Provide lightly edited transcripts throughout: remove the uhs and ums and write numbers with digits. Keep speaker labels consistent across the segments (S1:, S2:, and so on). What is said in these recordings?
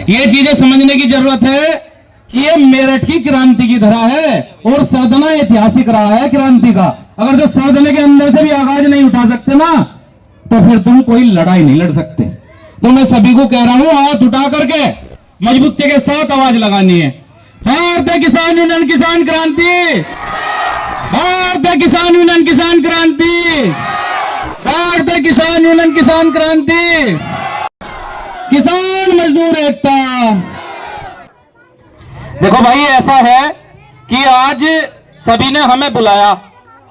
S1: ये चीजें समझने की जरूरत है कि ये मेरठ की क्रांति की तरह है और सरदना ऐतिहासिक रहा है क्रांति का। अगर जो सरदने के अंदर से भी आवाज नहीं उठा सकते ना, तो फिर तुम कोई लड़ाई नहीं लड़ सकते। तो मैं सभी को कह रहा हूं, हाथ उठा करके मजबूती के साथ आवाज लगानी है। भारतीय किसान यूनियन किसान क्रांति, भारतीय किसान यूनियन किसान क्रांति, भारतीय किसान यूनियन किसान क्रांति, किसान मजदूर एकता। देखो भाई, ऐसा है कि आज सभी ने हमें बुलाया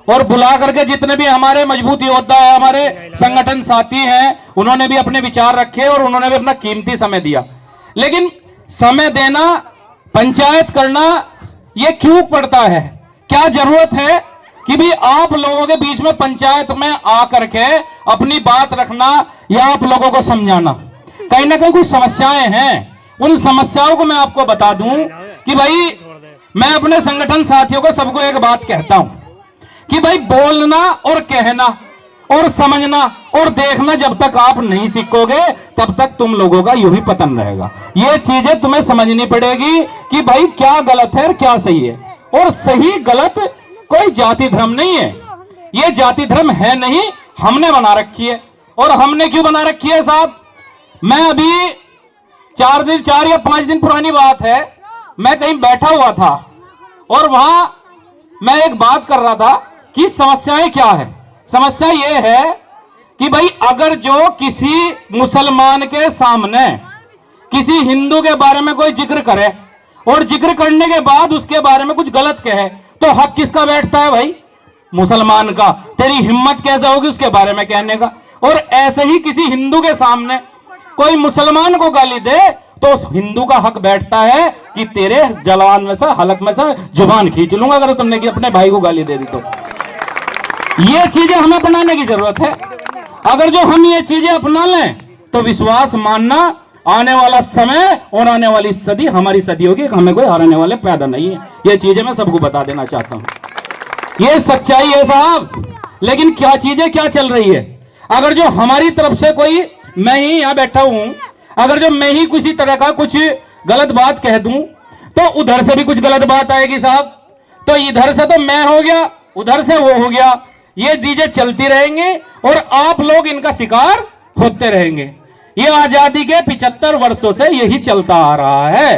S1: और बुला करके जितने भी हमारे मजबूत योद्धा है, हमारे संगठन साथी हैं, उन्होंने भी अपने विचार रखे और उन्होंने भी अपना कीमती समय दिया। लेकिन समय देना, पंचायत करना, ये क्यों पड़ता है? क्या जरूरत है कि भी आप लोगों के बीच में पंचायत में आकर के अपनी बात रखना या आप लोगों को समझाना? कहीं ना कहीं कुछ समस्याएं हैं। उन समस्याओं को मैं आपको बता दूं कि भाई, मैं अपने संगठन साथियों को सबको एक बात कहता हूं कि भाई, बोलना और कहना और समझना और देखना जब तक आप नहीं सीखोगे तब तक तुम लोगों का यूं ही पतन रहेगा। ये चीजें तुम्हें समझनी पड़ेगी कि भाई क्या गलत है और क्या सही है। और सही गलत कोई जाति धर्म नहीं है, ये जाति धर्म है नहीं, हमने बना रखी है। और हमने क्यों बना रखी है साहब? मैं अभी 4 या 5 दिन पुरानी बात है, मैं कहीं बैठा हुआ था और वहां मैं एक बात कर रहा था कि समस्याएं क्या है। समस्या यह है कि भाई, अगर जो किसी मुसलमान के सामने किसी हिंदू के बारे में कोई जिक्र करे और जिक्र करने के बाद उसके बारे में कुछ गलत कहे, तो हक किसका बैठता है भाई? मुसलमान का। तेरी हिम्मत कैसे होगी उसके बारे में कहने का? और ऐसे ही किसी हिंदू के सामने कोई मुसलमान को गाली दे तो उस हिंदू का हक बैठता है कि तेरे जवान में से, हलक में से जुबान खींच लूंगा अगर तुमने अपने भाई को गाली दे दी तो। ये चीजें हमें अपनाने की जरूरत है। अगर जो हम ये चीजें अपना लें तो विश्वास मानना, आने वाला समय और आने वाली सदी हमारी सदी होगी, हमें कोई हारने वाले पैदा नहीं है। ये चीजें मैं सबको बता देना चाहता हूं, ये सच्चाई है साहब। लेकिन क्या चीजें क्या चल रही है? अगर जो हमारी तरफ से कोई, मैं ही यहां बैठा हूं, अगर जो मैं ही किसी तरह का कुछ गलत बात कह दूं तो उधर से भी कुछ गलत बात आएगी साहब। तो इधर से तो मैं हो गया, उधर से वो हो गया, ये चीजें चलती रहेंगी और आप लोग इनका शिकार होते रहेंगे। ये आजादी के 75 वर्षों से यही चलता आ रहा है।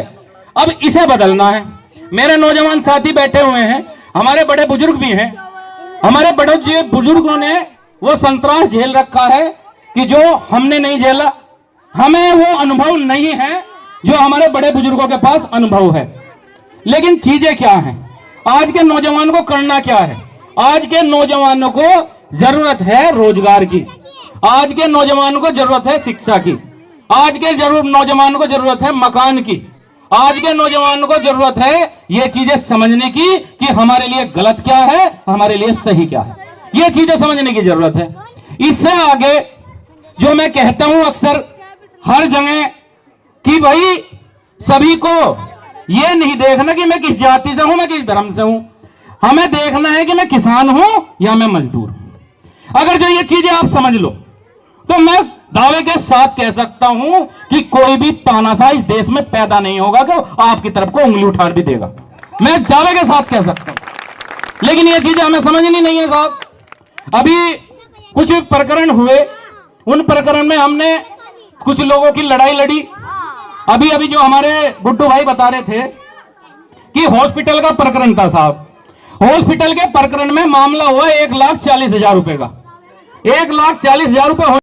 S1: अब इसे बदलना है। मेरे नौजवान साथी बैठे हुए हैं, हमारे बड़े बुजुर्ग भी हैं। हमारे बड़े बुजुर्गों ने वो संतरास झेल रखा है कि जो हमने नहीं झेला। हमें वो अनुभव नहीं है जो हमारे बड़े बुजुर्गों के पास अनुभव है। लेकिन चीजें क्या हैं? आज के नौजवान को करना क्या है? आज के नौजवानों को जरूरत है रोजगार की, आज के नौजवानों को जरूरत है शिक्षा की, आज के नौजवानों को जरूरत है मकान की, आज के नौजवानों को जरूरत है ये चीजें समझने की कि हमारे लिए गलत क्या है, हमारे लिए सही क्या है। ये चीजें समझने की जरूरत है। इससे आगे जो मैं कहता हूं अक्सर हर जगह कि भाई, सभी को ये नहीं देखना कि मैं किस जाति से हूं, मैं किस धर्म से हूं। हमें देखना है कि मैं किसान हूं या मैं मजदूर हूं। अगर जो ये चीजें आप समझ लो तो मैं दावे के साथ कह सकता हूं कि कोई भी तानाशाह इस देश में पैदा नहीं होगा कि आपकी तरफ को उंगली उठा भी देगा। मैं दावे के साथ कह सकता हूं। लेकिन ये चीजें हमें समझनी नहीं है साहब। अभी कुछ प्रकरण हुए, उन प्रकरण में हमने कुछ लोगों की लड़ाई लड़ी। अभी जो हमारे गुड्डू भाई बता रहे थे कि हॉस्पिटल का प्रकरण था साहब। हॉस्पिटल के प्रकरण में मामला हुआ 1,40,000 रुपए का। 1,40,000 रुपए